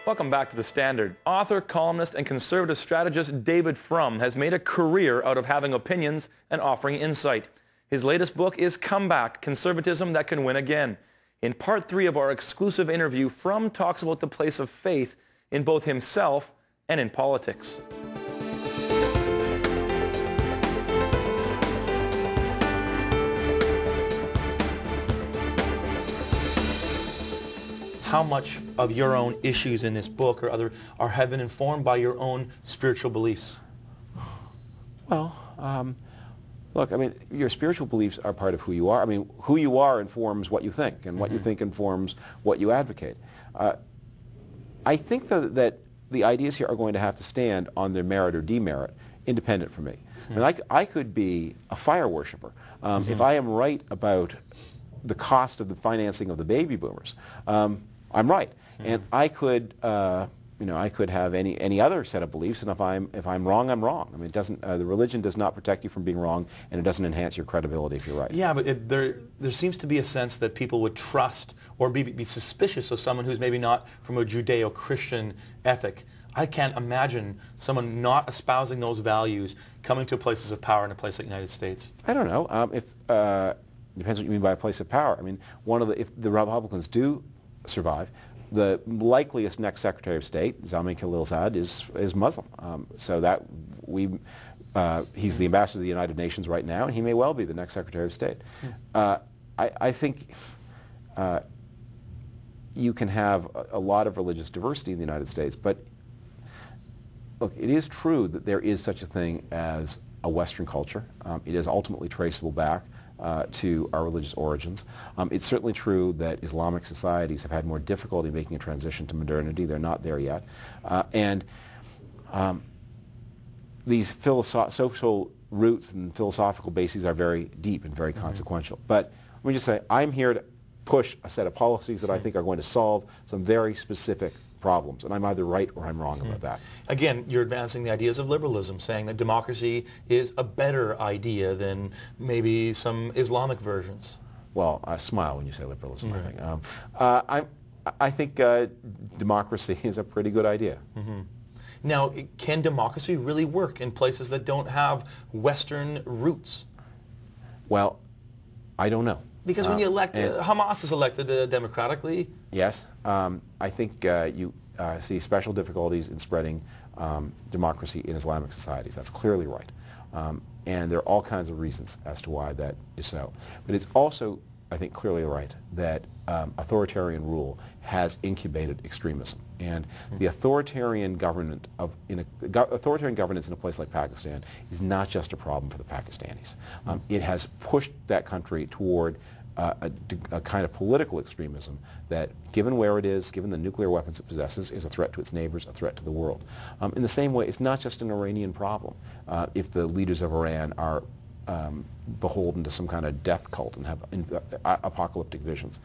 Welcome back to The Standard. Author, columnist, and conservative strategist David Frum has made a career out of having opinions and offering insight. His latest book is Comeback: Conservatism That Can Win Again. In part 3 of our exclusive interview, Frum talks about the place of faith in both himself and in politics. How much of your own issues in this book or have been informed by your own spiritual beliefs? Well, look, I mean, your spiritual beliefs are part of who you are. I mean, who you are informs what you think, and what you think informs what you advocate. I think that the ideas here are going to have to stand on their merit or demerit, independent from me. I mean, I could be a fire worshiper. If I am right about the cost of the financing of the baby boomers, I'm right, and I could, I could have any other set of beliefs, and if I'm wrong, I'm wrong. I mean, it doesn't. The religion does not protect you from being wrong, and it doesn't enhance your credibility if you're right. Yeah, but there seems to be a sense that people would trust or be suspicious of someone who's maybe not from a Judeo-Christian ethic. I can't imagine someone not espousing those values coming to places of power in a place like the United States. I don't know. Depends what you mean by a place of power. I mean, if the Republicans do survive, the likeliest next Secretary of State, Zalmay Khalilzad, is Muslim. So that he's the ambassador to the United Nations right now, and he may well be the next Secretary of State. I think you can have a lot of religious diversity in the United States, but look, it is true that there is such a thing as a Western culture. It is ultimately traceable back to our religious origins. It's certainly true that Islamic societies have had more difficulty making a transition to modernity. They're not there yet. These social roots and philosophical bases are very deep and very consequential. But let me just say, I'm here to push a set of policies that I think are going to solve some very specific problems, and I'm either right or I'm wrong about that. Again, you're advancing the ideas of liberalism, saying that democracy is a better idea than maybe some Islamic versions. Well, I smile when you say liberalism, I think. Democracy is a pretty good idea. Now, can democracy really work in places that don't have Western roots? Well, I don't know. Because when you elect, Hamas is elected democratically. Yes. I think you see special difficulties in spreading democracy in Islamic societies. That's clearly right. And there are all kinds of reasons as to why that is so. But it's also, I think, clearly right that authoritarian rule has incubated extremism. And the authoritarian governance in a place like Pakistan is not just a problem for the Pakistanis. It has pushed that country toward a kind of political extremism that, given where it is, given the nuclear weapons it possesses, is a threat to its neighbors, a threat to the world. In the same way, it's not just an Iranian problem. If the leaders of Iran are beholden to some kind of death cult and have apocalyptic visions.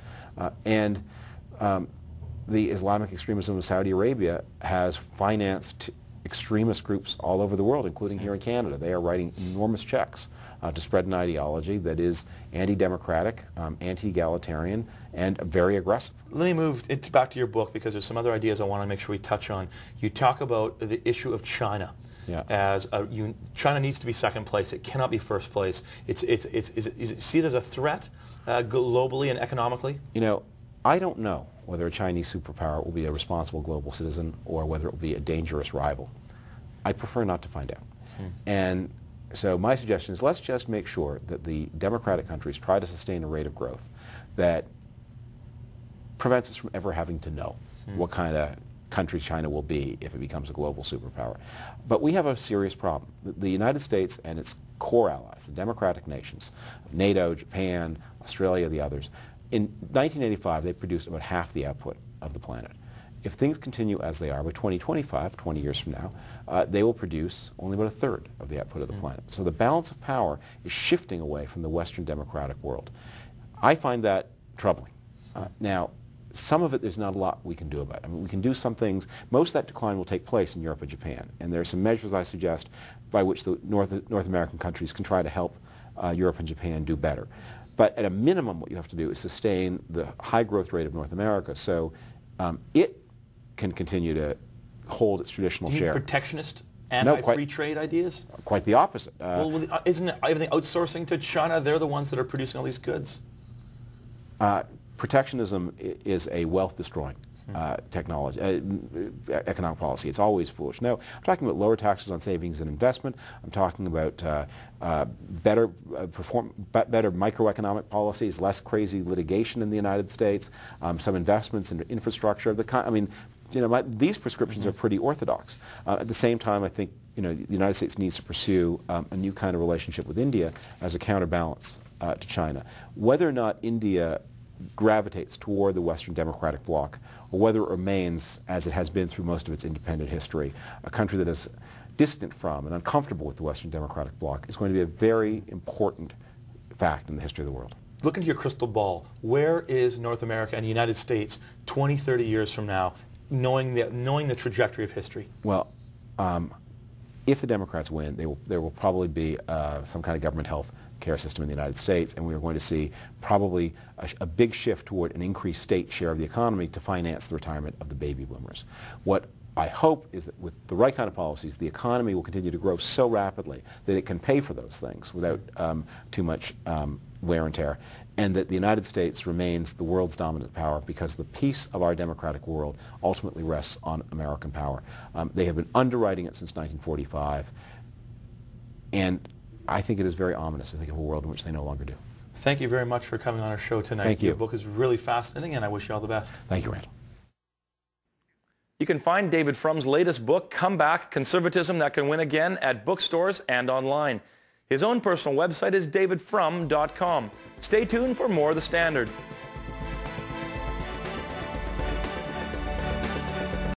The Islamic extremism of Saudi Arabia has financed extremist groups all over the world, including here in Canada. They are writing enormous checks to spread an ideology that is anti-democratic, anti-egalitarian, and very aggressive. Let me move it back to your book, because there's some other ideas I want to make sure we touch on. You talk about the issue of China. Yeah. China needs to be second place. It cannot be first place. Is it see it as a threat globally and economically? You know, I don't know whether a Chinese superpower will be a responsible global citizen or whether it will be a dangerous rival. I prefer not to find out. And so my suggestion is, let's just make sure that the democratic countries try to sustain a rate of growth that prevents us from ever having to know what kind of country China will be if it becomes a global superpower. But we have a serious problem. The United States and its core allies, the democratic nations, NATO, Japan, Australia, the others, in 1985 they produced about half the output of the planet. If things continue as they are, by 2025, 20 years from now, they will produce only about a third of the output of the planet. So the balance of power is shifting away from the Western democratic world. I find that troubling. Now, some of it, there's not a lot we can do about it. I mean, we can do some things. Most of that decline will take place in Europe and Japan. And there are some measures, I suggest, by which the North American countries can try to help Europe and Japan do better. But at a minimum, what you have to do is sustain the high growth rate of North America. So it can continue to hold its traditional Do you share. mean protectionist, No, anti-free trade ideas? Quite the opposite. Well, isn't everything outsourcing to China? They're the ones that are producing all these goods. Protectionism is a wealth-destroying technology, economic policy. It's always foolish. No, I'm talking about lower taxes on savings and investment. I'm talking about better microeconomic policies, less crazy litigation in the United States, some investments in infrastructure. These prescriptions are pretty orthodox. At the same time, I think the United States needs to pursue a new kind of relationship with India as a counterbalance to China. Whether or not India gravitates toward the Western democratic bloc, or whether it remains, as it has been through most of its independent history, a country that is distant from and uncomfortable with the Western democratic bloc, is going to be a very important fact in the history of the world. Look into your crystal ball. Where is North America and the United States 20, 30 years from now, knowing the trajectory of history? Well, if the Democrats win, there will probably be some kind of government health care system in the United States, and we are going to see probably a big shift toward an increased state share of the economy to finance the retirement of the baby boomers. What I hope is that with the right kind of policies, the economy will continue to grow so rapidly that it can pay for those things without too much wear and tear, and that the United States remains the world's dominant power, because the peace of our democratic world ultimately rests on American power. They have been underwriting it since 1945, and I think it is very ominous to think of a world in which they no longer do. Thank you very much for coming on our show tonight. Thank you. Your book is really fascinating, and I wish you all the best. Thank you, Randall. You can find David Frum's latest book, Come Back, Conservatism That Can Win Again, at bookstores and online. His own personal website is davidfrum.com. Stay tuned for more of The Standard.